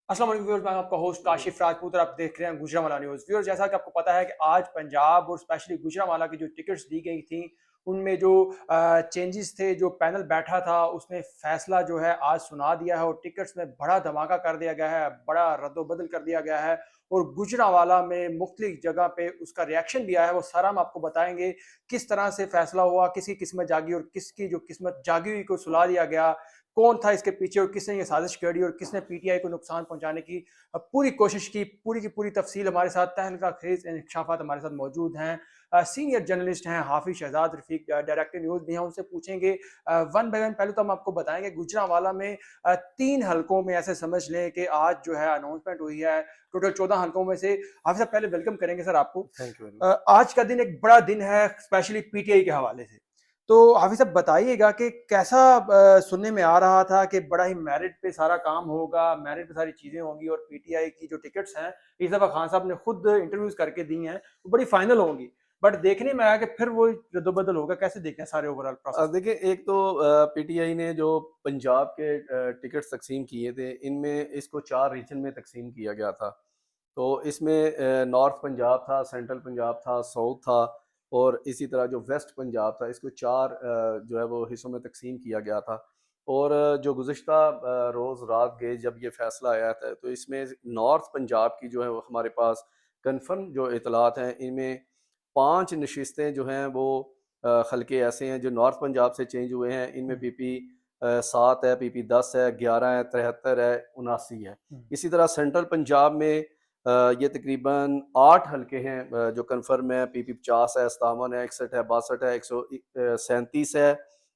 अस्सलाम वालेकुम व्यूअर्स, मैं आपका होस्ट काशिफ राजपूत और आप देख रहे हैं गुजरांवाला न्यूज़। व्यूअर्स, जैसा कि आपको पता है कि आज पंजाब और स्पेशली गुजरांवाला की जो टिकट्स दी गई थी उनमें जो चेंजेस थे, जो पैनल बैठा था उसने फैसला जो है आज सुना दिया है और टिकट्स में बड़ा धमाका कर दिया गया है, बड़ा रद्दोबदल कर दिया गया है। और गुजरांवाला में मुख्तलिफ जगह पे उसका रिएक्शन भी आया है, वो सारा हम आपको बताएंगे। किस तरह से फैसला हुआ, किसकी किस्मत जागी और किसकी जो किस्मत जागी हुई को सुला दिया गया, कौन था इसके पीछे और किसने ये साजिश करी और किसने पीटीआई को नुकसान पहुंचाने की पूरी कोशिश की। पूरी की पूरी तफसील हमारे साथ तहलका खेज इंकशाफात हमारे साथ मौजूद हैं। सीनियर जर्नलिस्ट हैं हाफिज शहजाद रफीक, डायरेक्टर न्यूज़ भी हैं, उनसे पूछेंगे वन बाय वन। पहले तो हम आपको बताएंगे गुजरांवाला में 3 हलकों में ऐसे समझ लें कि आज जो है अनाउंसमेंट हुई है। टोटल 14 हलकों में से हाफिज साहब पहले वेलकम करेंगे सर आपको। Thank you very much. आज का दिन एक बड़ा दिन है स्पेशली पीटीआई के हवाले से। तो हाफिज साहब बताइएगा कि कैसा सुनने में आ रहा था कि बड़ा ही मेरिट पे सारा काम होगा, मेरिट पे सारी चीजें होंगी और पीटीआई की जो टिकट्स हैं इस दफा खान साहब ने खुद इंटरव्यूज करके दी हैं, वो बड़ी फाइनल होंगी। बट देखने में आया कि फिर वो रद्दोबदल होगा। कैसे देखें सारे ओवरऑल प्रोसेस? देखिए, एक तो पीटीआई ने जो पंजाब के टिकट्स तकसीम किए थे, इनमें इसको 4 रीजन में तकसीम किया गया था। तो इसमें नॉर्थ पंजाब था, सेंट्रल पंजाब था, साउथ था और इसी तरह जो वेस्ट पंजाब था, इसको 4 जो है वो हिस्सों में तकसीम किया गया था। और जो गुज़िश्ता रोज़ रात गए जब ये फ़ैसला आया था, तो इसमें नॉर्थ पंजाब की जो है वो हमारे पास कन्फर्म जो इतलात हैं, इनमें 5 नशिस्तें जो हैं वो हल्के ऐसे हैं जो नॉर्थ पंजाब से चेंज हुए हैं। इनमें हम्म, पीपी 7 है, पीपी 10 है, 11 है, 73 है, 79 है। हम्म, इसी तरह सेंट्रल पंजाब में ये तकरीबन 8 हल्के हैं जो कन्फर्म है। पीपी 50 है, 57 है, 61 है, 62 है, 137 है,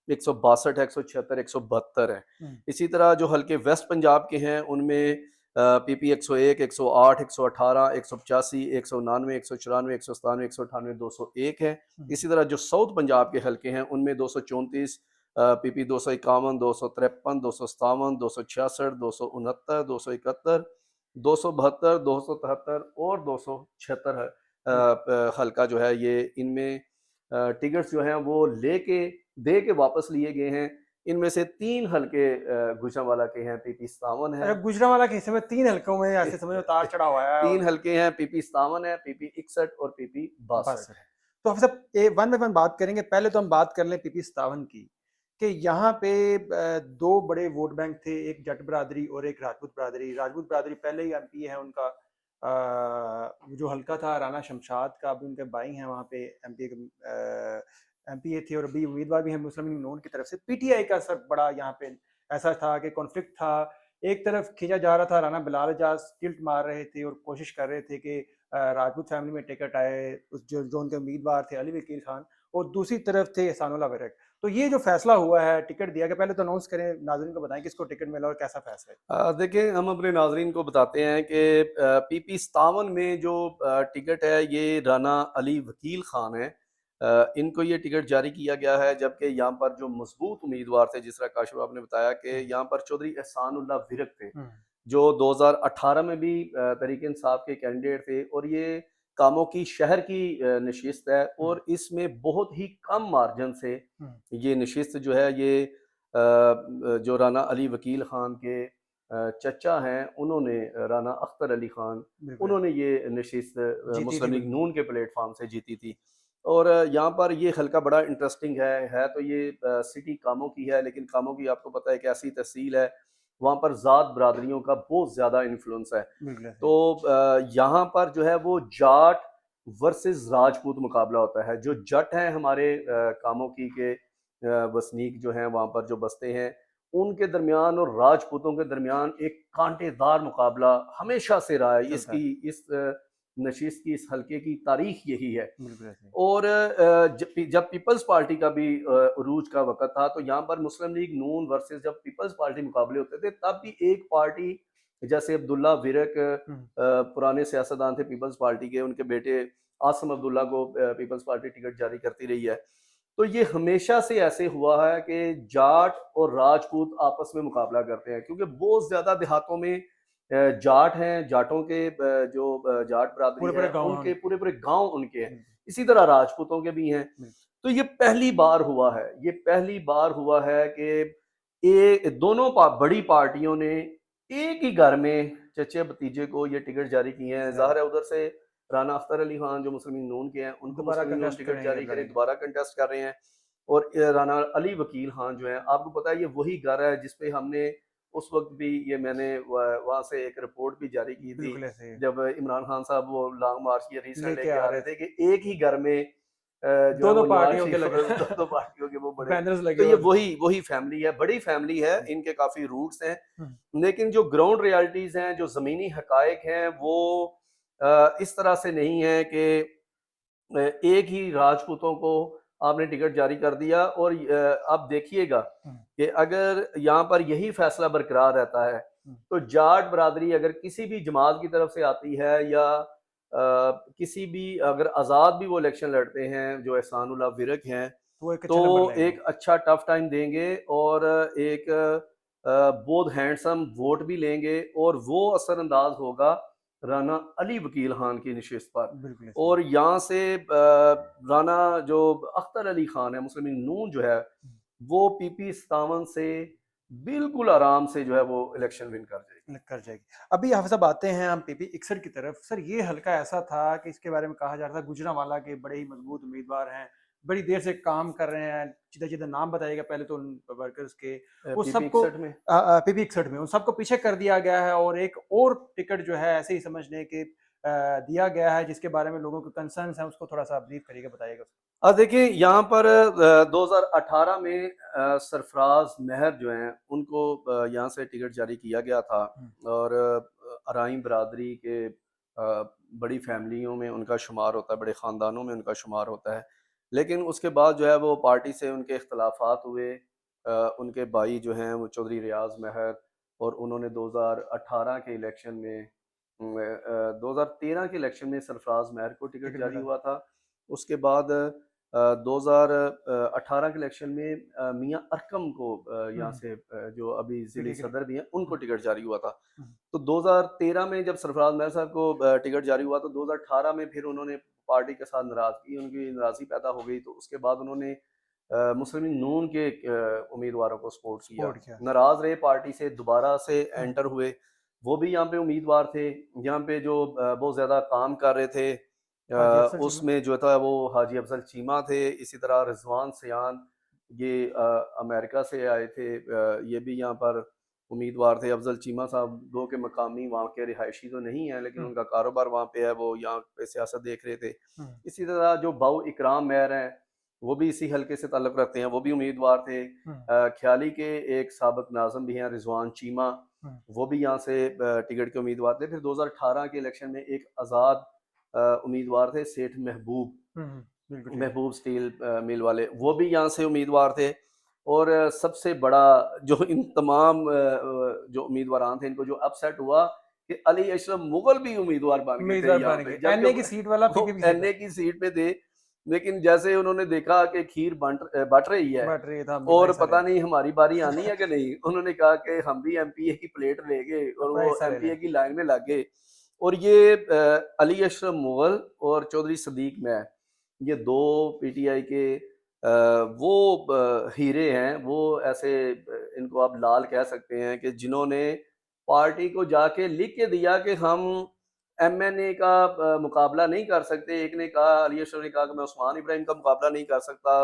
162 है, 176, 172 है। हम्म, इसी तरह जो हल्के वेस्ट पंजाब के हैं उनमें पीपी 101, 108, 118, 185, 199, 194, 197, 198, 201 है। हम्म, इसी तरह जो साउथ पंजाब के हल्के हैं उनमें 234, पीपी 251, 253, 257, 266, 269, 271, 272, 273 और 276 हल्का जो है ये इनमें टिकट्स जो हैं वो लेके दे के वापस लिए गए हैं। इनमें से 3 हल्के गुजरांवाला के हैं, पीपी 57 है। अच्छा, गुजरांवाला के हिस्से में 3 हलकों में ऐसे समझ लो तार चढ़ा हुआ है। 3 हल्के हैं, पीपी 57 है, पीपी 61 और पीपी बस 62 है। है। तो हम सब वन बाय वन बात करेंगे। पहले तो हम बात कर लें पीपी 57 की कि यहाँ पे 2 बड़े वोट बैंक थे, एक जट बरादरी और एक राजपूत बरादरी। राजपूत बरादरी पहले ही एमपी है उनका। जो हल्का था राना शमशाद का, अभी उनके भाई हैं वहाँ पे एमपी एमपीए थे और अभी उम्मीदवार भी हैं मुस्लिम लीग नून की तरफ से। पीटीआई का सर बड़ा यहाँ पे ऐसा था कि कॉन्फ्लिक्ट था। एक तरफ खींचा जा रहा था राणा बिलाल एजाज, टिल्ट मार रहे थे और कोशिश कर रहे थे कि राजपूत फैमिली में टिकट आए, उस जो उनके उम्मीदवार थे अली वकील खान, और दूसरी तरफ थे एहसानुल्लाह विरक। तो ये जो फैसला हुआ है, टिकट दिया गया, पहले तो अनाउंस करें, नाज़रीन को बताएं किसको टिकट मिला और कैसा फैसला है। देखिए, हम अपने नाज़रीन को बताते हैं कि पीपी 57 में जो टिकट है ये राना अली वकील ख़ान है। इनको ये टिकट जारी किया गया है, जबकि यहाँ पर जो मज़बूत उम्मीदवार थे, जिस तरह काशिफ़ आपने बताया कि हम्म, यहाँ पर चौधरी एहसानुल्लाह विरक थे, हम्म, जो 2018 में भी तहरीक इंसाफ के कैंडिडेट थे और ये कामों की शहर की नशिस्त है हम्म, और इसमें बहुत ही कम मार्जिन से हम्म, ये नशिस्त जो है ये जो राना अली वकील ख़ान के चचा हैं, उन्होंने राना अख्तर अली ख़ान, बिल्कुल उन्होंने ये नशिस्त जीती थी मुस्लिम लीग बिल्कुल। नून के प्लेटफॉर्म से जीती थी। और यहाँ पर ये हल्का बड़ा इंटरेस्टिंग है तो ये सिटी कामों की है, लेकिन कामों की आपको पता है कि ऐसी तहसील है, वहाँ पर ज़ात बरादरियों का बहुत ज़्यादा इन्फ्लुएंस है। बिल्कुल ऐसे तो ही। यहाँ पर जो है वो जाट वर्सेस राजपूत मुकाबला होता है। जो जट हैं हमारे कामों की के वसनीक जो हैं वहाँ पर जो बसते हैं, उनके दरमियान और राजपूतों के दरमियान एक कांटेदार मुकाबला हमेशा से रहा है। चलता है। इसकी इस नशिस्त की, इस हल्के की तारीख यही है। बिल्कुल ऐसे ही। और जब पीपल्स पार्टी का भी उरूज का वक़्त था, तो यहाँ पर मुस्लिम लीग नून वर्सेस जब पीपल्स पार्टी मुकाबले होते थे, तब भी एक पार्टी जैसे अब्दुल्ला विरक हम्म, पुराने सियासतदान थे पीपल्स पार्टी के, उनके बेटे आसिम अब्दुल्ला को पीपल्स पार्टी टिकट जारी करती रही है। तो ये हमेशा से ऐसे हुआ है कि जाट और राजपूत आपस में मुकाबला करते हैं, क्योंकि बहुत ज़्यादा देहातों में जाट हैं, जाटों के जो जाट बरादरी पूरे है, पूरे गाँव उनके हम। पूरे-पूरे गाँव उनके हैं। बिल्कुल इसी तरह राजपूतों के भी हैं। बिल्कुल। तो ये पहली बार हुआ है, ये पहली बार हुआ है कि ये दोनों बड़ी पार्टियों ने एक ही घर में चचे भतीजे को ये टिकट जारी किए हैं। ज़ाहिर है उधर से राना अख्तर अली खान जो मुस्लिम नून के हैं, उनको दोबारा मुस्लिम नून कंटेस्ट टिकट जारी करें, करेंगे। दोबारा कंटेस्ट कर रहे हैं। और राना अली वकील खान जो हैं, आपको पता है ये वही घर है जिस पे हमने उस वक्त भी ये मैंने वहाँ से एक रिपोर्ट भी जारी की थी, बिल्कुल ऐसे ही जब इमरान खान साहब वो लॉन्ग मार्च की रीसेंट लेके लेके आ आ रहे रहे थे, थे कि एक ही घर में जो है दोनों वो नवाज पार्टियों के शरीफ लगे दो पार्टियों के वो बड़े। बैनर्स लगे तो ये हुए। वही फैमिली है, बड़ी फैमिली है, इनके काफी रूट्स हैं। हम्म, लेकिन जो ग्राउंड रियलिटीज हैं, जो जमीनी हकायक हैं, वो इस तरह से नहीं है कि एक ही राजपूतों को आपने टिकट जारी कर दिया और आप देखिएगा हम्म, कि अगर यहाँ पर यही फैसला बरकरार रहता है हम्म, तो जाट बरादरी अगर किसी भी जमात की तरफ से आती है या किसी भी अगर आज़ाद भी वो इलेक्शन लड़ते हैं जो एहसानुल्लाह विरक हैं, तो वो एक तो अच्छा नंबर लाएंगे। एक अच्छा टफ टाइम देंगे और एक बहुत हैंडसम वोट भी लेंगे और वो असरअंदाज होगा राना अली वकील खान की नशिस्त पर। बिल्कुल ऐसे ही। और यहाँ से राना जो अख्तर अली खान है मुस्लिम लीग नून जो है हम्म, वो पीपी 57 से बिल्कुल आराम से जो है वो इलेक्शन विन कर जाएगी। कर जाएगी। अभी हाफ़िज़ साहब आते हैं हम पीपी 61 की तरफ। सर ये हल्का ऐसा था कि इसके बारे में कहा जा रहा था गुजरांवाला के बड़े ही मजबूत उम्मीदवार हैं, बड़ी देर से काम कर रहे हैं, सीधा-सीधा नाम बताइएगा पहले तो उन वर्कर्स के, वो पीपी सबको 61 में पीपी 61 में उन सबको पीछे कर दिया गया है और एक और टिकट जो है ऐसे ही समझ लें कि दिया गया है जिसके बारे में लोगों के कंसर्न्स हैं, उसको थोड़ा-सा ब्रीफ करिएगा, बताइएगा? देखिए यहाँ पर 2018 में सरफराज महर जो हैं उनको यहाँ से टिकट जारी किया गया था हुँ, और अराई बरादरी के बड़ी फैमिलियों में उनका शुमार होता है, बड़े ख़ानदानों में उनका शुमार होता है। लेकिन उसके बाद जो है वो पार्टी से उनके इख्तलाफात हुए। उनके भाई जो हैं वो चौधरी रियाज महर और उन्होंने 2018 के इलेक्शन में 2013 के इलेक्शन में सरफराज महर को टिकट टिकट जारी मिला। हुआ था। उसके बाद 2018 के इलेक्शन में मियां अरकम को हुँ, यहाँ हुँ, से जो अभी ज़िली पीटी के लिए। सदर भी हैं उनको हुँ, टिकट जारी हुआ था। हुँ, तो 2013 में जब सरफराज महर साहब को टिकट जारी हुआ तो 2018 में फिर उन्होंने पार्टी के साथ नाराज़गी उनकी नाराज़गी पैदा हो गई, तो उसके बाद उन्होंने मुस्लिम लीग नून के उम्मीदवारों को सपोर्ट किया। सपोर्ट किया। नाराज़ रहे पार्टी से, दोबारा से हुँ, एंटर हुए। वो भी यहाँ पे उम्मीदवार थे, यहाँ पे जो बहुत ज़्यादा काम कर रहे थे। हाजी अफजल चीमा। उसमें जो था वो हाजी अफजल चीमा थे, इसी तरह रिजवान सयान ये अमेरिका से आए थे, ये भी यहाँ पर उम्मीदवार थे। अफजल चीमा साहब दो के मकामी वहाँ के रिहायशी तो नहीं है लेकिन हुँ, उनका कारोबार वहाँ पे है, वो यहाँ पे सियासत देख रहे थे। हुँ, इसी तरह जो बाऊ इकराम मेयर हैं वो भी इसी हल्के से ताल्लुक़ रखते हैं, वो भी उम्मीदवार थे। हुँ, ख्याली के एक साबिक नाज़िम भी हैं रिजवान चीमा, हुँ, वो भी यहाँ से टिकट के उम्मीदवार थे। फिर 2018 के इलेक्शन में एक आज़ाद उम्मीदवार थे सेठ महबूब, हुँ, हुँ, बिल्कुल ठीक है। महबूब स्टील मिल वाले, वो भी यहाँ से उम्मीदवार थे। और सबसे बड़ा जो इन तमाम जो उम्मीदवारान थे इनको जो अपसेट हुआ कि अली अशरफ मुगल भी उम्मीदवार बन गए थे उम्मीदवार यहाँ बन पे, गए। जबकि एनए की सीट वाला वो पीपी की सीट एनए की सीट पे थे। लेकिन जैसे उन्होंने देखा कि खीर बट रही है बट रही था, हम भी अपना और हिस्सा पता लेंगे। नहीं हमारी बारी आनी है कि नहीं, उन्होंने कहा कि हम भी एमपीए की प्लेट ले गए और अपना वो हिस्सा ले एमपीए लें। की लाइन में लग गए। और ये अली अशरफ मुगल और चौधरी सदीक मैं, ये दो पीटीआई के वो हीरे हैं, वो ऐसे इनको आप लाल कह सकते हैं कि जिन्होंने पार्टी को जाके लिख के दिया कि हम एमएनए का मुकाबला नहीं कर सकते। एक ने कहा, अली अशरफ ने कहा कि मैं उस्मान इब्राहिम का मुकाबला नहीं कर सकता,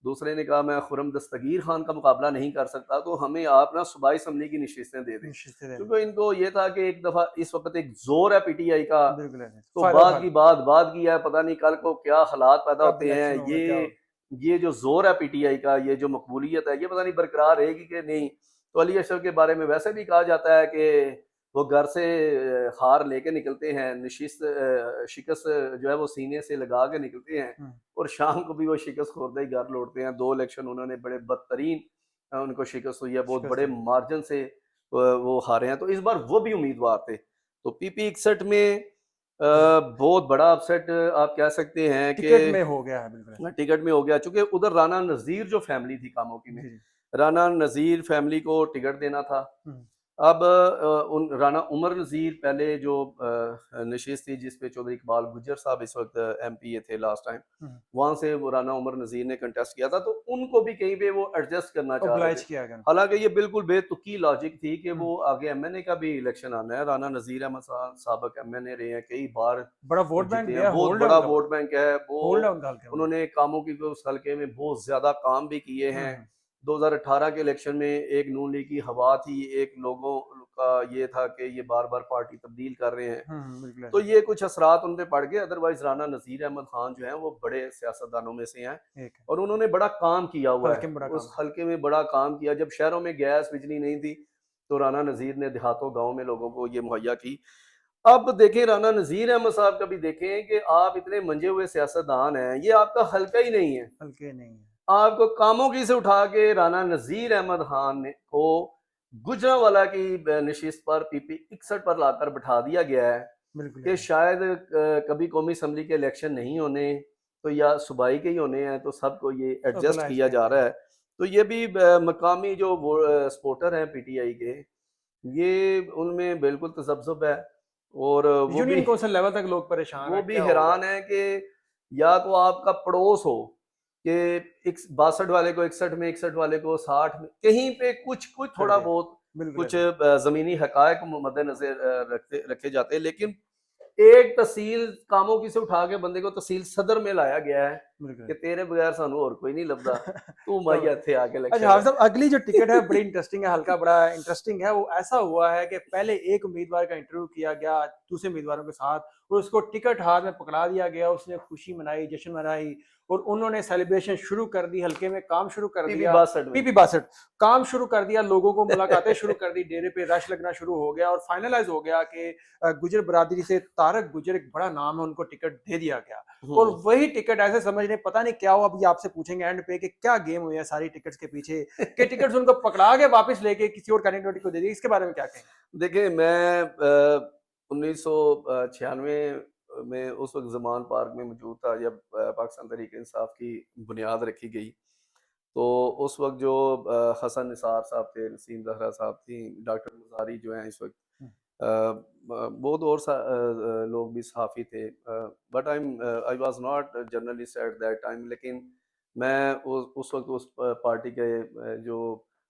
दूसरे ने कहा मैं खुर्रम दस्तगीर खान का मुकाबला नहीं कर सकता, तो हमें आप ना सूबाई असम्बली की नशिस्तें दे दें। निश्चित से दें। क्योंकि इनको ये था कि एक दफ़ा इस वक्त एक जोर है पीटीआई का, बिल्कुल ऐसे। तो फ़ायदा बाद उठा की लें। बात बाद की है, पता नहीं कल को क्या हालात पैदा कब होते हैं। इलेक्शन होगा, क्या होगा? ये जो जोर है पीटीआई का, ये जो मकबूलियत है, ये पता नहीं बरकरार रहेगी कि नहीं। तो अली अशरफ के बारे में वैसे भी कहा जाता है कि वो घर से हार लेके निकलते हैं, शिकस्त जो है वो सीने से लगा के निकलते हैं हुँ, और शाम को भी वो शिकस्त खोरते ही घर लौटते हैं। 2 इलेक्शन उन्होंने बड़े बदतरीन उनको शिकस्त हुई है, बहुत शिकस्त बड़े हुई है। मार्जिन से वो हारे हैं। तो इस बार वो भी उम्मीदवार थे। तो पीपी 61 में हुँ, बहुत बड़ा अपसेट आप कह सकते हैं कि टिकट में हो गया है, बिल्कुल ऐसे। टिकट में हो गया, चूँकि उधर राना नज़ीर जो फैमिली थी कामोकी में, जी, जी। राना नज़ीर फैमिली को टिकट देना था। हुँ, अब उन राना उमर नज़ीर पहले जो नशिस्त थी जिस पे चौधरी इकबाल गुज्जर साहब इस वक्त एमपी थे लास्ट टाइम, वहां से वो राना उमर नज़ीर ने कंटेस्ट किया था, तो उनको भी कहीं पे वो एडजस्ट करना चाह रहे ओब्लाइज थे। किया गया। हालांकि ये बिल्कुल बेतुकी लॉजिक थी कि हुँ, वो आगे एमएनए का भी इलेक्शन आना है। राना नज़ीर अहमद साहब एमएनए रहे हैं, कई बार बड़ा वोट बैंक जीते भी हैं, है, बहुत होल्ड है बड़ा उनका बड़ा, वोट बैंक है वो। होल्ड है उनका हल्के में बड़ा। उन्होंने कामों की उस हल्के में बहुत ज्यादा काम भी किए हुँ, हैं। हुँ, 2018 के इलेक्शन में एक नून लीग की हवा थी, एक लोगों का ये था कि ये बार बार पार्टी तब्दील कर रहे हैं, हुँ, बिल्कुल तो ऐसे ये कुछ असरात उन पे पड़ गए। अदरवाइज राना नज़ीर अहमद खान जो है वो बड़े सियासतदानों में से हैं एक है, और उन्होंने बड़ा काम किया हुआ हल्के है, में बड़ा काम उस किया। हल्के में बड़ा काम किया। जब शहरों में गैस बिजली नहीं थी तो राना नज़ीर ने देहातों गाँव में लोगों को ये मुहैया की। अब देखें राना नज़ीर अहमद साहब का भी देखें कि आप इतने मंजे हुए सियासतदान हैं, ये आपका हल्का ही नहीं है। हल्के नहीं है, आपको कामों की से उठा के राना नज़ीर अहमद खान ने को गुजरांवाला की नशिस्त पर पीपी 61 पर लाकर बिठा दिया गया है बिल्कुल कि ऐसे। शायद कभी कौमी असम्बली के इलेक्शन नहीं होने तो या सूबाई के ही होने हैं, तो सबको ये एडजस्ट ओब्लाइज किया किया जा गया। रहा है। तो ये भी मकामी जो सपोर्टर हैं पीटीआई के, ये उनमें बिल्कुल तसब्सुब है और यूनियन कौंसिल लेवल तक लोग परेशान वो हैं, भी क्या होगा? हैरान है कि या तो आपका पड़ोस हो कि 62 वाले को 61 में, 61 वाले को 60 में, कहीं पे कुछ कुछ कर थोड़ा दिया, बहुत बिल्कुल कुछ ऐसे, जमीनी हकायक मद्देनजर रखते रखे जाते हैं, लेकिन एक तहसील कामों की से उठा के बंदे को तहसील सदर में लाया गया है बिल्कुल। कि तेरे बगैर सानू और कोई नहीं लभदा, तू तो माइया थे आके अच्छा इलेक्शन हाफ़िज़ साहब, अगली जो टिकट है बड़ी इंटरेस्टिंग है, हल्का बड़ा इंटरेस्टिंग है। वो ऐसा हुआ है कि पहले एक उम्मीदवार का इंटरव्यू किया गया दूसरे उम्मीदवारों के साथ और उसको टिकट हाथ में पकड़ा दिया गया। उसने खुशी मनाई, जश्न मनाई और उन्होंने सेलिब्रेशन शुरू कर दी, हल्के में काम शुरू कर पीपी दिया। 62 में। पीपी 62 काम शुरू कर दिया, लोगों को मुलाकातें शुरू कर दी, डेरे पे रश लगना शुरू हो गया और फाइनलाइज़ हो गया कि गुर्जर बरादरी से तारक गुर्जर एक बड़ा नाम है, उनको टिकट दे दिया गया। और वही टिकट ऐसे समझ रहे पता नहीं क्या हुआ, अभी आपसे पूछेंगे एंड पे कि क्या गेम हुई है सारी टिकट्स के पीछे कि टिकट्स उनको पकड़ा के वापस लेके किसी और कैंडिडेट को दे दी, इसके बारे में क्या कहेंगे? देखिए मैं 1996 में उस वक्त जमान पार्क में मौजूद था जब पाकिस्तान तहरीक इंसाफ की बुनियाद रखी गई। तो उस वक्त जो हसन निसार साहब थे, नसीम जहरा साहब थी, डॉक्टर मुजारी जो हैं इस वक्त, हुँ, बहुत और लोग भी सहाफ़ी थे, but I was not journalist at that time, लेकिन मैं उस वक्त उस पार्टी के जो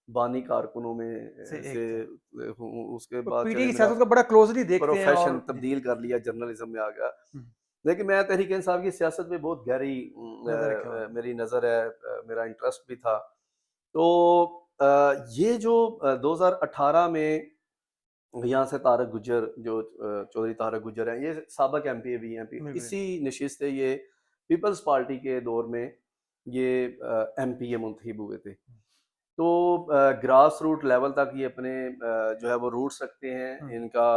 बानी कारकुनों में से एक से थे। हूँ। उसके तो बाद पीटी चले की मेरा सियासत को बड़ा क्लोज़ली देखते हैं प्रोफेशन और जी, तब्दील कर लिया, जर्नलिज्म में आ गया। हुँ, लेकिन मैं तहरीक इंसाफ की सियासत में बहुत गहरी नज़र रखे हुए हैं। मेरी नज़र है, मेरा इंटरेस्ट भी था। तो ये जो 2018 में यहाँ से तारक गुज्जर जो चौधरी तारक गुज्जर हैं, ये साबिक एमपी भी हैं, बिल्कुल, इसी नशिस्त से ये पीपल्स पार्टी के दौर में ये एमपी मुंतखब हुए थे। तो ग्रास रूट लेवल तक ये अपने जो है वो रूट्स रखते हैं, हुँ, इनका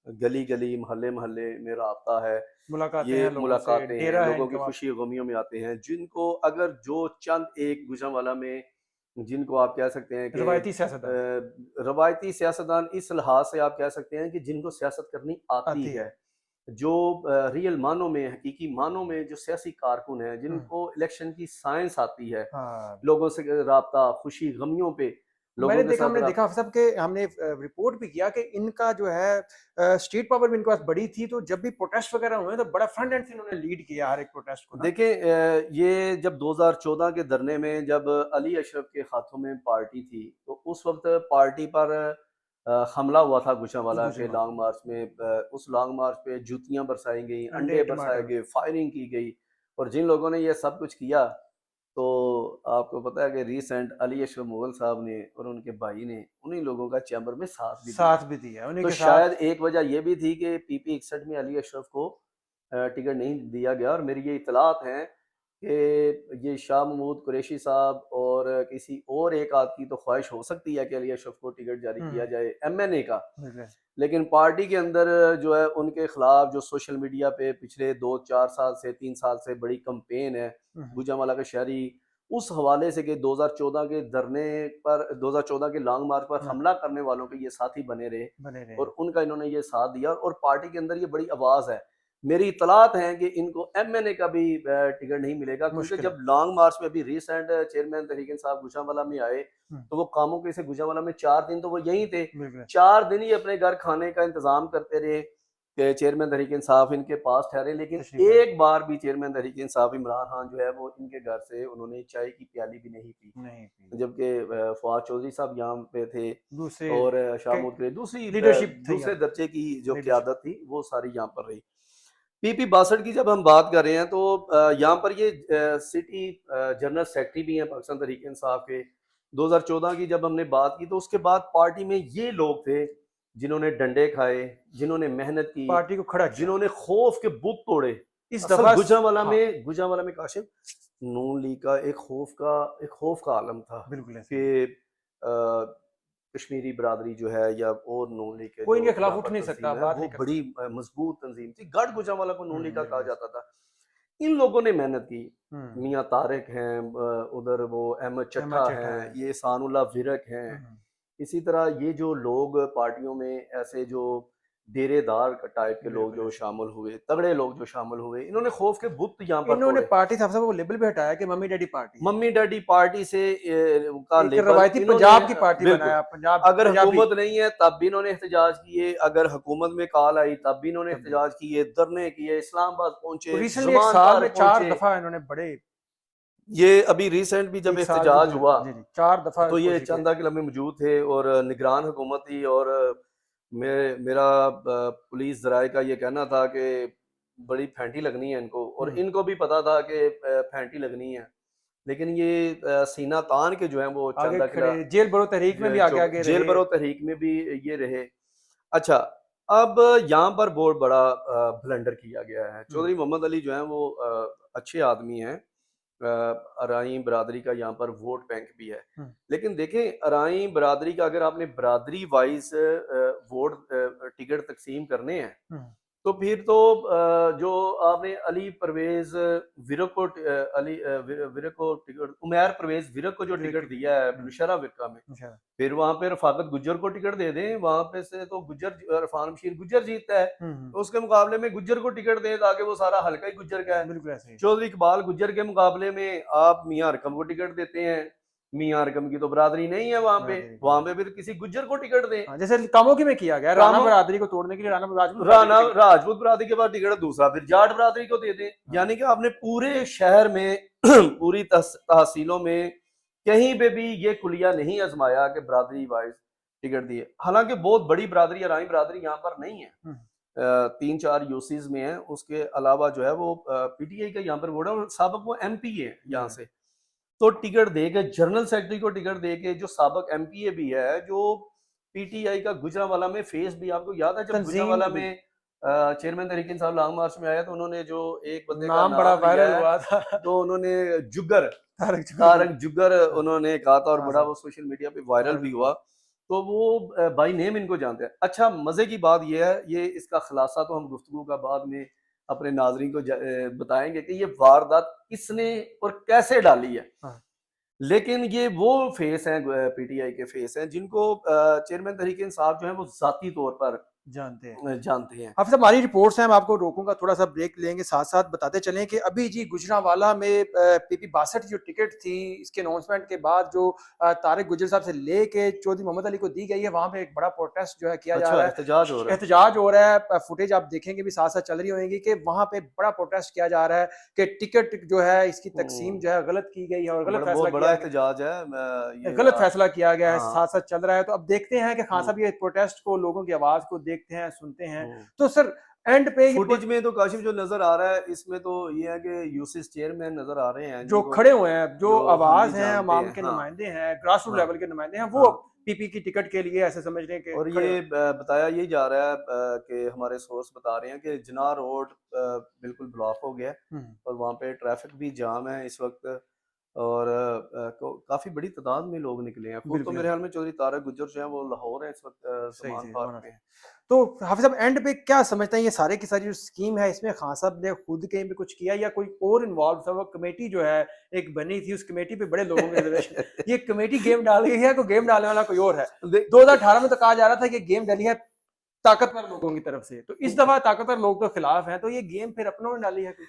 गली गली मोहल्ले मोहल्ले में राब्ता है, मुलाकातें ये हैं लोगों से, मुलाकातें हैं, डेरा है लोगों की इनका वहाँ खुशी गमियों में आते हैं, जिनको अगर जो चंद एक गुजरांवाला में जिनको आप कह सकते हैं पे, कि रवायती सियासतदान रवायती सियासतदान, इस लिहाज से आप कह सकते हैं कि जिनको सियासत करनी आती आती है। है, जो रियल मानों में, हकीकी मानों में जो सियासी कारकुन हैं, हुँ, जिनको इलेक्शन की साइंस आती है, हाँ। लोगों से राब्ता, खुशी गमियों पे मैंने लोगों के देखा साथ हमने देखा सब के हमने रिपोर्ट भी किया कि इनका जो है स्टेट पावर भी इनके पास बड़ी थी, तो जब भी प्रोटेस्ट वगैरह हुए तो बड़ा फ्रंट एंड से इन्होंने लीड किया हर एक प्रोटेस्ट को ना। देखें, ये जब 2014 के धरने में जब अली अशरफ के हाथों में पार्टी थी, तो उस वक्त पार्टी पर हमला हुआ था गुजरांवाला के गुजरावाला, लॉन्ग मार्च में। उस लॉन्ग मार्च पे जूतियां बरसाई गई, अंडे, अंडे बरसाए टमाटर। गए, फायरिंग की गई, और जिन लोगों ने ये सब कुछ किया, तो आपको पता है कि रिसेंट अली अशरफ मुगल साहब ने और उनके भाई ने उन्हीं लोगों का चैम्बर में साथ भी दिया। साथ भी दिया, उन्हीं तो के शायद साथ एक वजह ये भी थी कि पीपी 61 में अली अशरफ को टिकट नहीं दिया गया, और मेरी ये इतलात हैं कि ये शाह महमूद कुरैशी साहब और किसी और एक आध की तो ख्वाहिश हो सकती है कि अली अशरफ को टिकट जारी किया हुँ, जाए एमएनए का, बिल्कुल। लेकिन पार्टी के अंदर जो है उनके खिलाफ जो सोशल मीडिया पे पिछले 2-4 साल से 3 साल से बड़ी कंपेन है हुँ, हुँ, गुजरांवाला के शहरी, उस हवाले से कि 2014 के धरने पर, 2014 के लॉन्ग मार्च पर हाँ, हमला करने वालों के ये साथी बने रहे बने रहे और हैं। उनका इन्होंने ये साथ दिया, और पार्टी के अंदर ये बड़ी आवाज़ है मेरी इतलात हैं कि इनको एमएनए का भी टिकट नहीं मिलेगा, क्योंकि मुश्किल जब लॉन्ग मार्च में अभी रिसेंट चेयरमैन तहरीक इंसाफ गुजरांवाला में आए, है। तो वो कामों के से गुजरांवाला में 4 दिन तो वो यहीं थे। बिल्कुल। 4 दिन ही अपने घर खाने का इंतजाम करते रहे कि चेयरमैन तहरीक इंसाफ इनके पास ठहरे, लेकिन तशरीफ लाए। एक बार भी चेयरमैन तहरीक इंसाफ इमरान खान जो है वो इनके घर से उन्होंने चाय की प्याली भी नहीं पी। नहीं पी। जबकि फवाद चौधरी साहब यहाँ पे थे दूसरे और शाह के मूद दूसरी लीडरशिप थी दूसरे यहाँ, दर्जे की जो लीडरशिप। क़यादत थी वो सारी यहाँ पर रही। पीपी 62 की जब हम बात कर रहे हैं तो यहाँ पर ये सिटी जनरल सेक्रेटरी भी हैं पाकिस्तान तहरीक इंसाफ के। 2014 की जब हमने बात की तो उसके बाद पार्टी में ये लोग थे जिन्होंने डंडे खाए, जिन्होंने मेहनत की, पार्टी को खड़ा किया। जिन्होंने खौफ के बुत तोड़े। इस असल दफा गुजरांवाला में काशिफ नून लीग का एक खौफ का आलम था बिल्कुल ऐसे कि कश्मीरी बरादरी जो है या और नून लीग के कोई जो इनके खिलाफ यहाँ उठ पर नहीं तंजीम सकता, है बात वो नहीं कर बड़ी सकता। मजबूत तंजीम थी। गढ़ गुजरांवाला को नून लीग का कहा बिल्कुल। जाता था। इन लोगों ने मेहनत की। हम्म। मियाँ तारिक हैं, उधर वो अहमद अहमद चट्टा चट्टा हैं, है। ये सानुल्लाह विरक हैं। हम्म। इसी तरह ये जो लोग पार्टियों में ऐसे जो डेरेदार टाइप के लोग बिल्कुल जो ऐसे। शामिल हुए, तगड़े लोग जो शामिल हुए, इन्होंने खौफ के बुत यहाँ पर इन्होंने तोड़े। पार्टी साहब साहब वो लेबल भी हटाया कि मम्मी डैडी पार्टी है। मम्मी डैडी पार्टी से का एक लेबल रवायती इन्होंने पंजाब की पार्टी बिल्कुल। बनाया, अगर पंजाबी। हुकूमत नहीं है तब भी इन्होंने एहतजाज किए, अगर हुकूमत में कॉल आई तब भी इन्होंने तब भी। एहतजाज किए, धरने किए, इस्लामाबाद पहुंचे, रिसेंटली एक जमान साल में पार्क 4 पहुंचे। दफा इन्होंने बड़े, ये अभी रिसेंट भी जब एक साल के एहतजाज गुजर हुआ जी जी 4 दफा तो ये कोशिश की। चंदा किला में मौजूद थे और निगरान हुकूमत थी और मेरा पुलिस जराए का ये कहना था कि बड़ी फैंटी लगनी है इनको, और इनको भी पता था कि फैंटी लगनी है, लेकिन ये सीना तान के जो है वो आगे चंदा किला खड़े, जेल बरो तहरीक में भी आगे आगे जेल रहे। बरो तहरीक में भी ये रहे। अच्छा, अब यहाँ पर बहुत बड़ा ब्लंडर किया गया है। चौधरी मोहम्मद अली जो है वो अच्छे आदमी हैं, अराई बरादरी का यहाँ पर वोट बैंक भी है, लेकिन देखें अराई बरादरी का अगर आपने बरादरी वाइज वोट टिकट तकसीम करने हैं तो फिर तो जो आपने अली परवेज विरक को विरक को टिकट, उमैर परवेज विरक को जो टिकट दिया है मुशर्रा विरका में, फिर वहां पे रफाकत गुज्जर को टिकट दे दें, वहां पे से तो गुज्जर इरफान बशीर गुज्जर जीतता है, तो उसके मुकाबले में गुज्जर को टिकट दें ताकि वो सारा हल्का ही गुज्जर का है। चौधरी इकबाल गुज्जर के मुकाबले में आप मियां रकम को टिकट देते हैं, मियां रकम की तो बरादरी नहीं है वहां पे फिर किसी गुज्जर को टिकट दें। जैसे कामोकी में किया गया, राणा बरादरी को तोड़ने के लिए राणा राजपूत बरादरी के बाद टिकट दूसरा फिर जाट बरादरी को दे दें। यानी कि आपने पूरे शहर में पूरी तहसीलों में कहीं पे भी ये कुलिया नहीं आजमाया कि बरादरी वाइज टिकट दिए। हालांकि बहुत बड़ी बरादरी अराई बरादरी यहाँ पर नहीं है, 3-4 यूसीज में है, उसके अलावा जो है वो पीटीआई का यहाँ पर वोट है और साबक वो एमपी है यहाँ से, तो टिकट दे के जनरल सेक्रेटरी को टिकट दे के जो साबक एमपीए भी है, जो पीटीआई का गुजरांवाला में फेस भी आपको याद है जब गुजरांवाला में चेयरमैन तहरीक इंसाफ लॉन्ग मार्च में आया तो उन्होंने जो एक बंदे का नाम बड़ा वायरल हुआ था, तो उन्होंने जुगर तारक जुगर उन्होंने कहा था और बड़ा वो सोशल मीडिया पे वायरल भी हुआ, तो वो बाई नेम इनको जानते हैं। अच्छा, मजे की बात यह है, ये इसका खुलासा तो हम गुफ्तगू का बाद में अपने नाजरीन को बताएंगे कि ये वारदात किसने और कैसे डाली है, लेकिन ये वो फेस हैं पीटीआई के फेस हैं जिनको चेयरमैन तहरीक इंसाफ जो है वो जाती तौर पर जानते हैं। हाफिज साहब, हमारी रिपोर्ट्स हैं, मैं आपको रोकूंगा, थोड़ा सा ब्रेक लेंगे, साथ साथ बताते चलें कि अभी जी गुजरांवाला में पीपी 62 जो टिकट थी, इसके अनाउंसमेंट के बाद जो तारिक गुज्जर साहब से लेके चौधरी मोहम्मद अली को दी गई है, वहां पे एक बड़ा प्रोटेस्ट जो है किया जा रहा है, एहतजाज हो रहा है। फुटेज आप देखेंगे भी साथ साथ चल रही होंगी कि वहां पे बड़ा प्रोटेस्ट किया जा रहा है कि टिकट जो है इसकी तकसीम जो है गलत की गई है और गलत फैसला बड़ा एहतजाज है, गलत फैसला किया गया है, साथ साथ चल रहा है। तो अब देखते हैं कि खान साहब ये प्रोटेस्ट को, लोगों की आवाज को देखते हैं, सुनते हैं। तो सर एंड पे फुटेज में तो काशिफ जो नजर आ रहा है इसमें तो ये है कि यूसिस चेयरमैन नजर आ रहे हैं जो खड़े हुए हैं, जो आवाज हैं, अवाम के नुमाइंदे हैं, ग्रास रूट लेवल के नुमाइंदे हैं, वो पीपी की टिकट के लिए ऐसे समझ रहे हैं कि, और ये बताया यही जा रहा है कि हमारे सोर्स बता रहे हैं कि जिना रोड बिल्कुल ब्लॉक हो गया और वहाँ पे ट्रैफिक भी जाम है इस वक्त, और काफी बड़ी तादाद में लोग निकले हैं। तो मेरे ख्याल में चौधरी तारक गुज्जर जो है वो लाहौर है इस वक्त समान पार्क में। तो हाफिज साहब एंड पे क्या समझते हैं, ये सारे की सारी जो स्कीम है इसमें खान साहब ने खुद कहीं पे कुछ किया या कोई और इन्वॉल्व था? वो कमेटी जो है एक बनी थी, उस कमेटी पे बड़े लोगों के रिजर्वेशन ये कमेटी गेम डाल गई है, कोई गेम डालने वाला कोई और है? 2018 में तो कहा जा रहा था कि गेम डाली है ताकतवर लोगों की तरफ से। तो इस दफा ताकतवर लोग तो खिलाफ हैं, तो ये गेम फिर अपनों ने डाली है कोई?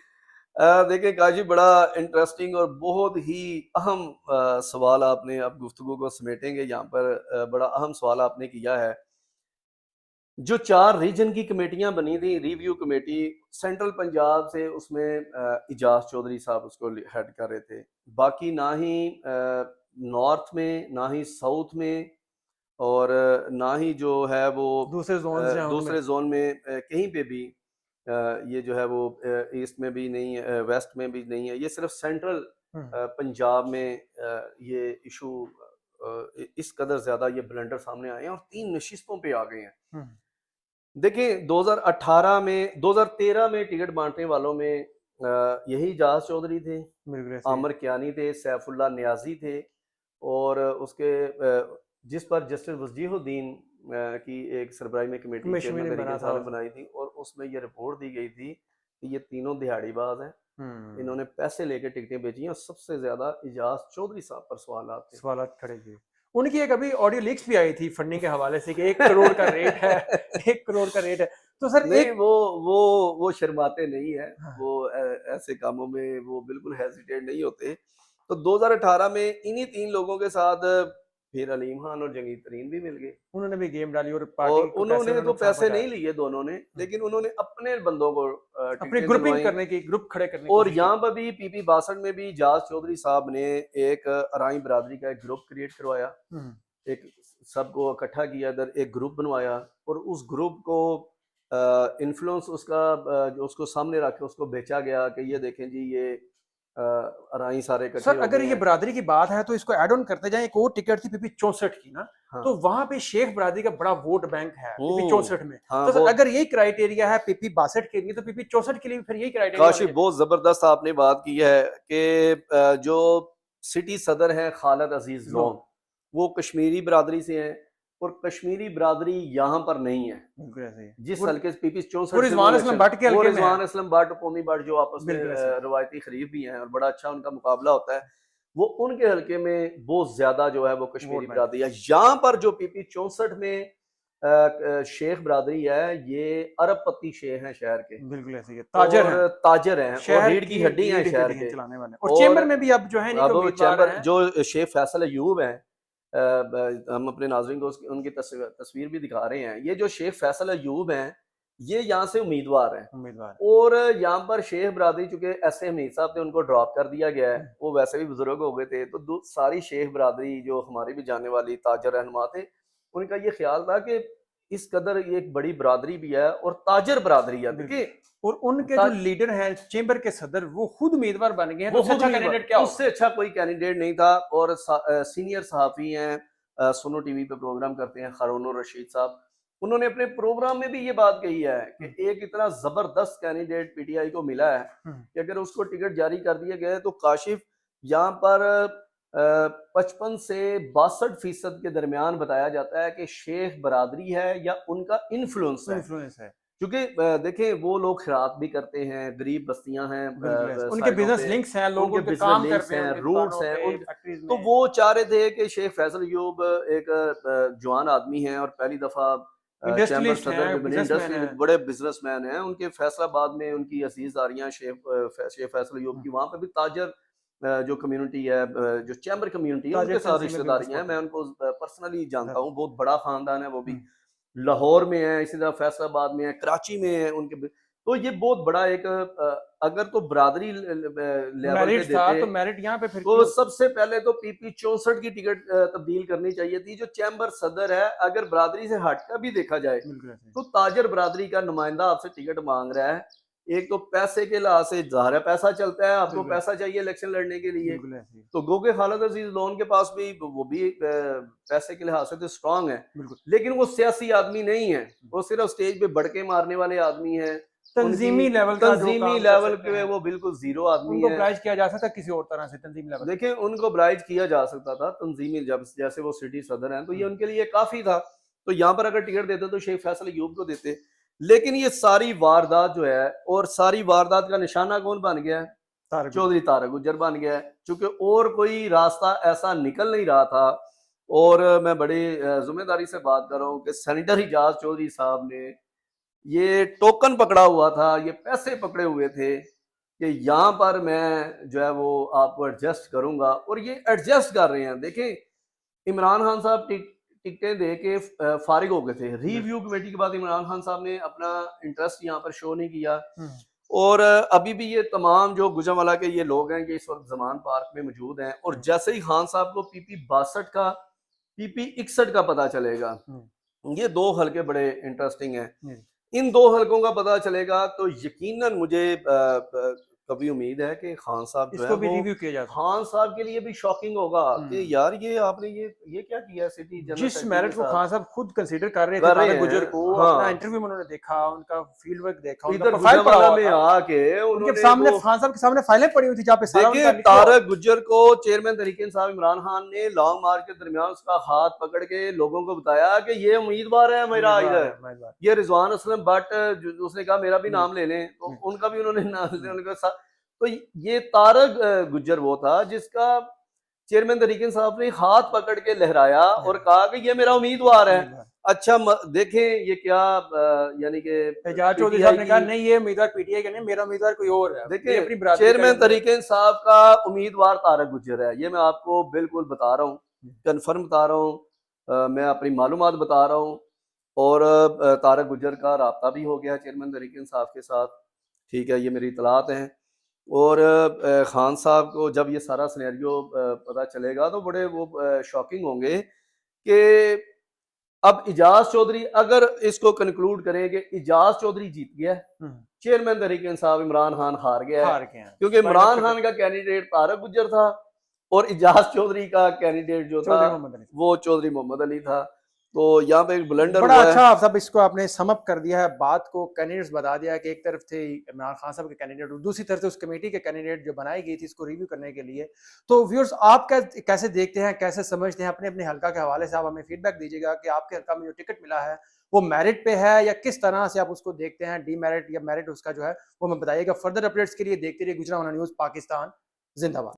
देखिए काजी, बड़ा इंटरेस्टिंग और बहुत ही अहम सवाल आपने, अब गुफ्तगू को समेटेंगे यहाँ पर, बड़ा अहम सवाल आपने किया है। जो 4 रीजन की कमेटियां बनी थी, रिव्यू कमेटी, सेंट्रल पंजाब से उसमें इजाज चौधरी साहब उसको हेड कर रहे थे। बाकी ना ही नॉर्थ में, ना ही साउथ में, और ना ही जो है वो दूसरे जोन हैं उनमें? दूसरे जोन में कहीं पे भी ये जो है वो ईस्ट में भी नहीं है, वेस्ट में भी नहीं है। ये सिर्फ सेंट्रल पंजाब में ये इशू इस कदर ज्यादा ये ब्लंडर सामने आए हैं और 3 नशिस्तों पे आ गए हैं। देखिए 2018 में, 2013 में टिकट बांटने वालों में यही इजाज चौधरी थे, आमिर कियानी थे, सैफुल्लाह नियाजी थे, और उसके जिस पर जस्टिस वजीहुद्दीन की एक सरबराही में कमेटी चेयरमैन तरीके से बनाई थी, और उसमें ये रिपोर्ट दी गई थी कि ये तीनों दिहाड़ीबाज हैं, इन्होंने पैसे लेके टिकटें बेची हैं, और सबसे ज्यादा इजाज चौधरी साहब पर सवाल खड़े किए। उनकी एक अभी ऑडियो लीक्स भी आई थी फंडिंग के हवाले से कि 1 करोड़ का रेट है, 1 करोड़ का रेट है। तो सर नहीं, एक वो शर्माते नहीं है। हाँ। वो ऐसे कामों में वो बिल्कुल हेजिटेट नहीं होते। तो 2018 में इन्हीं 3 लोगों के साथ फिर अलीम खान और जंगीर तरीन भी मिल गए। उन्होंने भी गेम डाली और उन्होंने तो पैसे नहीं लिए दोनों ने, लेकिन उन्होंने अपने बंदों को अपनी ग्रुपिंग करने की, ग्रुप खड़े करने की। और यहाँ पर भी पीपी 62 में भी इजाज चौधरी साहब ने एक अराई बरादरी का एक ग्रुप क्रिएट करवाया, एक सबको इकट्ठा किया, इधर एक ग्रुप बनवाया, और उस ग्रुप को इन्फ्लुएंस उसका जो उसको सामने रख के उसको बेचा गया कि ये देखें जी, ये अराई सारे इकट्ठे सर अगर ये बरादरी की बात है तो इसको ऐड ऑन करते जाए। एक और टिकट थी पीपी 64 की ना, हाँ। तो वहां पे शेख बरादरी का बड़ा वोट बैंक है पीपी 64 में। हाँ, तो सर अगर यही क्राइटेरिया है पीपी 62 के लिए, तो पीपी 64 के लिए भी फिर यही क्राइटेरिया। काशिफ, बहुत जबरदस्त आपने बात की है कि जो सिटी सदर है खालिद अजीज लोन, वो कश्मीरी बरादरी से हैं, और कश्मीरी बरादरी यहाँ पर नहीं है। जिस हल्के पीपी 64 रिजवान असलम भट्ट के हल्के में, रिजवान असलम भट्ट, कौमी भट्ट, जो आपस में रवायती खरीफ भी हैं और बड़ा अच्छा उनका मुकाबला होता है, वो उनके हल्के में बहुत ज्यादा जो है वो कश्मीरी बरादरी है। यहाँ पर जो पीपी 64 में शेख बरादरी है, ये अरबपति शेख हैं शहर के, बिल्कुल ऐसे ही ताजर हैं, और रीढ़ की हड्डी हैं शहर के चलाने वाले। और चेंबर में भी अब जो है अब चेंबर जो शेख फैसल अयूब हैं, हम अपने नाज़रीन को उनकी तस्वीर भी दिखा रहे हैं। ये जो शेख फैसल अयूब हैं, ये यहाँ से उम्मीदवार हैं, और यहाँ पर शेख बरादरी चूंकि ऐसे हमीद साहब थे, उनको ड्रॉप कर दिया गया है, वो वैसे भी बुजुर्ग हो गए थे, तो सारी शेख बरादरी जो हमारी भी जाने वाली ताजर रहनुमा थे, उनका ये ख्याल था कि इस कदर ये एक बड़ी बरादरी भी है और ताजर बरादरी है। देखिए, और उनके जो लीडर हैं चेंबर के सदर, वो खुद उम्मीदवार बन गए हैं, तो अच्छा कैंडिडेट क्या होगा? उससे अच्छा कोई कैंडिडेट नहीं था। और सीनियर सहाफी हैं, सुनो टीवी पे प्रोग्राम करते हैं, हारून रशीद साहब, उन्होंने अपने प्रोग्राम में भी ये बात कही है कि एक इतना जबरदस्त कैंडिडेट पीटीआई को मिला है कि अगर उसको टिकट जारी कर दिया गया है, तो काशिफ यहाँ पर 55 से 62% के दरमियान बताया जाता है कि शेख बरादरी है या उनका इन्फ्लुएंस है। क्योंकि देखें, वो लोग खिरात भी करते हैं, गरीब बस्तियां हैं, उनके बिजनेस लिंक्स हैं, लोग उनके काम करते हैं, रूट्स हैं, तो वो चाह रहे थे कि शेख फैसल अयूब एक जवान आदमी हैं और पहली दफा चैम्बर सदर में बड़े बिजनेसमैन हैं, उनके फैसलाबाद में उनकी अजीजदारियां शेख फैसल अयूब की, वहां पे भी ताजर जो कम्युनिटी है, जो चैम्बर कम्युनिटी है, उनके साथ रिश्तेदारियां हैं। मैं उनको पर्सनली जानता हूँ, बहुत बड़ा खानदान है वो भी। लाहौर में है, इसी तरह फैसलाबाद में है, कराची में है उनके। तो ये बहुत बड़ा एक अगर तो बरादरी लेवल पे देते, तो मेरिट यहाँ पे फिर तो सबसे पहले तो पीपी 64 की टिकट तब्दील करनी चाहिए थी। जो चैम्बर सदर है, अगर बरादरी से हट कर भी देखा जाए तो ताजर बरादरी का नुमाइंदा आपसे टिकट मांग रहा है। एक तो पैसे के लिहाज से ज़ाहिर है पैसा चलता है, आपको पैसा चाहिए इलेक्शन लड़ने के लिए, तो गो के खालिद अजीज लोन के पास भी वो भी पैसे के लिहाज से तो स्ट्रांग है, लेकिन वो सियासी आदमी नहीं है, वो सिर्फ स्टेज पे बड़के मारने वाले आदमी हैं। तंजीमी लेवल पे वो बिल्कुल जीरो आदमी है। उनको ब्राइज किया जा सकता किसी और तरह से तंजीमी लेवल। देखिए, उनको ब्राइज किया जा सकता था तंजीमी, जब जैसे वो सिटी सदर हैं, तो ये उनके लिए काफी था। तो यहाँ पर अगर टिकट देते तो शेख फैसल अयूब को देते। लेकिन ये सारी वारदात जो है, और सारी वारदात का निशाना कौन बन गया है? चौधरी तारक गुज्जर बन गया है, क्योंकि और कोई रास्ता ऐसा निकल नहीं रहा था। और मैं बड़ी जिम्मेदारी से बात कर रहा हूँ कि सेनेटर हिजाज चौधरी साहब ने ये टोकन पकड़ा हुआ था, ये पैसे पकड़े हुए थे कि यहाँ पर मैं जो है वो आपको एडजस्ट करूंगा, और ये एडजस्ट कर रहे हैं। देखें, इमरान खान साहब टिकटें दे के फारिग हो गए थे। रिव्यू कमेटी के बाद इमरान खान साहब ने अपना इंटरेस्ट यहाँ पर शो नहीं किया, और अभी भी ये तमाम जो गुजरांवाला के ये लोग हैं, ये इस वक्त जमान पार्क में मौजूद हैं, और जैसे ही खान साहब को पीपी 62 का, पीपी 61 का पता चलेगा, ये दो हलके बड़े इंटरेस्टिंग हैं, इन दो हलकों का पता चलेगा तो यकीनन मुझे कभी उम्मीद है कि खान साहब जो है भी वो रिव्यू किया जाता है। खान साहब के लिए भी शॉकिंग होगा कि यार ये आपने ये क्या किया सिटी जनरल जिस मेरिट को खान साहब खुद कंसीडर कर रहे थे कर रहे तारिक हैं, गुजर को, हाँ। अपना इंटरव्यू में उन्होंने देखा, उनका फील्ड वर्क देखा, उनका इधर प्रोफाइल पढ़ा गुजरांवाला हुआ में था। आके उनके उन्होंने सामने वो खान साहब के सामने फाइलें पड़ी हुई थी जहाँ पे सारा देखिए, उनका लिखा हुआ। तारक गुज्जर को चेयरमैन तहरीक इंसाफ इमरान खान ने लॉन्ग मार्च के दरमियान उसका हाथ पकड़ के लोगों को बताया कि ये उम्मीदवार है मेरा इधर, ये रिजवान असलम बट, उसने कहा मेरा भी नाम ले लें, तो उनका भी उन्होंने नाम ले लिया। तो ये तारक गुज्जर वो था जिसका चेयरमैन तहरीक इंसाफ ने हाथ पकड़ के लहराया और कहा कि ये मेरा उम्मीदवार है। अच्छा, देखें ये क्या, यानी कि एजाज चौधरी साहब ने कहा नहीं ये उम्मीदवार पीटीआई का नहीं, मेरा उम्मीदवार कोई और है। देखिए, चेयरमैन तहरीक इंसाफ का उम्मीदवार तारक गुज्जर है, ये मैं आपको बिल्कुल बता रहा हूँ, कन्फर्म बता रहा हूँ, मैं अपनी मालूमात बता रहा हूँ। और तारक गुज्जर का राब्ता भी हो गया चेयरमैन तहरीक इंसाफ के साथ, ठीक है, ये मेरी इतलात हैं। और खान साहब को जब ये सारा सिनेरियो पता चलेगा तो बड़े वो शॉकिंग होंगे कि अब इजाज चौधरी, अगर इसको कंक्लूड करें कि इजाज चौधरी जीत गया, चेयरमैन तहरीक इंसाफ इमरान खान हार गया है, क्योंकि इमरान खान का कैंडिडेट तारक गुज्जर था और इजाज चौधरी का कैंडिडेट जो था वो चौधरी मोहम्मद अली था। तो यहाँ पे एक ब्लंडर बड़ा अच्छा आप सब इसको आपने समअप कर दिया है, बात को कैंडिडेट्स बता दिया कि एक तरफ थे इमरान खान साहब के कैंडिडेट और दूसरी तरफ से उस कमेटी के कैंडिडेट जो बनाई गई थी इसको रिव्यू करने के लिए। तो व्यूअर्स आप कैसे देखते हैं, कैसे समझते हैं, अपने अपने हल्का के हवाले से आप हमें फीडबैक दीजिएगा कि आपके हल्का में जो टिकट मिला है वो मेरिट पे है या किस तरह से आप उसको देखते हैं, डीमेरिट या मेरिट उसका जो है वो हमें बताइएगा। फर्दर अपडेट्स के लिए देखते रहिए गुजरांवाला न्यूज़ पाकिस्तान जिंदाबाद।